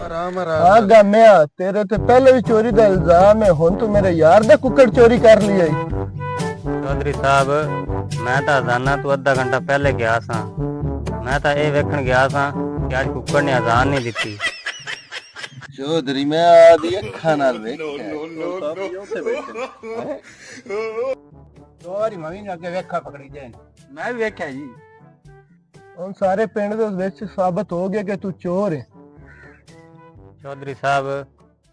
आराम आराम हाँ गामिया तेरे ते पहले भी चोरी का इल्जाम है, हुन तू मेरे यार दा कुकड़ चोरी कर लिया। चौधरी साहब मैं तो जाना तू अद्धा घंटा पहले गया सा। मैं तो ये वेखण गया सा कि आज कुक्कड़ ने अजान नहीं दी। चौधरी मैं आदि अखा नाल चौधरी मवी ने अगे वेखा पकड़ी जाए। मैं भी वेख्या जी। हुन सारे पिंड दे विच साबित हो गया कि तू चोर है। चौधरी साहब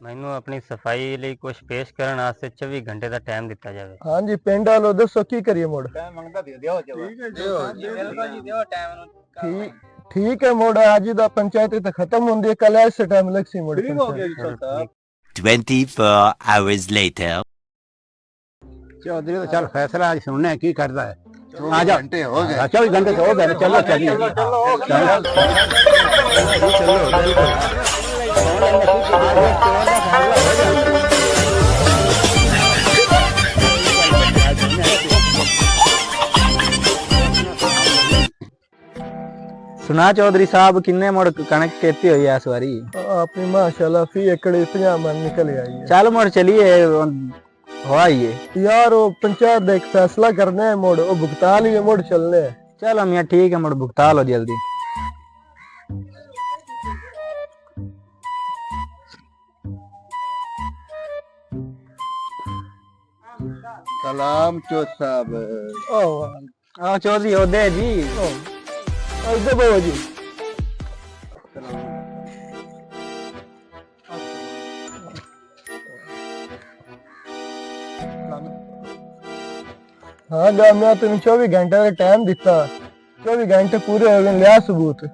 मैनू अपनी सफाई लिए कुछ पेश करने वास्ते 24 घंटे का टाइम दिता जाए। हाँ जी पिंड वालों दसो की करिए मुड़। टाइम मंगदा दियो टाइम ठीक है मुड़ आज दा पंचायत तो खत्म होंदी है, कल ऐसे टाइम लगसी मुड़। ठीक हो गया जी साहब। 24 hours later. चौधरी तो चल फैसला आज सुनने हैं की करता है। आ जाओ घंटे हो गए। 24 घंटे तो हो गए, चलो चलिए। सुना चौधरी साहब किन्ने मुड़ कणक खेती हुई है इस बारी? अपनी माशाल्लाह फी एकड़ 50 मन निकल आई है। चल मुड़ चलिए हो आइए। यार वो पंचायत का एक फैसला करना है मुड़, वो भुगता लिए मुड़ चलने है। चलो मियाँ ठीक है मुड़ भुगता लो जल्दी। सलाम चौथ साहब। आओ चौधरी हो दे जी। इधर बाबा जी। हाँ गामिया तुम 24 घंटे का टाइम दिता, 24 घंटे पूरे हो गए, लिया सबूत।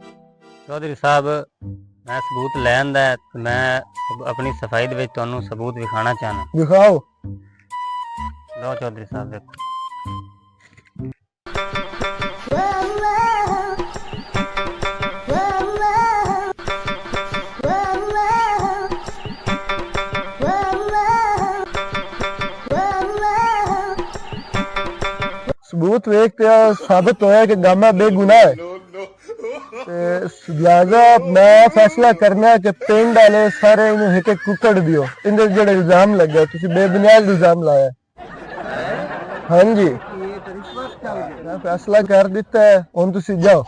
चौधरी साहब मैं सबूत लैन दा ते मैं अपनी सफाई दे विच तुहानू सबूत विखाना चाहना। दिखाओ। लो चौधरी साहब देखो। सबूत वेख के साबित होया कि गामा बेगुनाह है। लिहाजा मैं फैसला करना है कि पिंड वाले सारे इन्हें एक एक कुकड़ दियो। इनके जेड़े इल्जाम लगे तुसी बेबुनियाद इल्जाम लाया। हाँ जी मैं फैसला कर दिता है, हुन तुसी जाओ।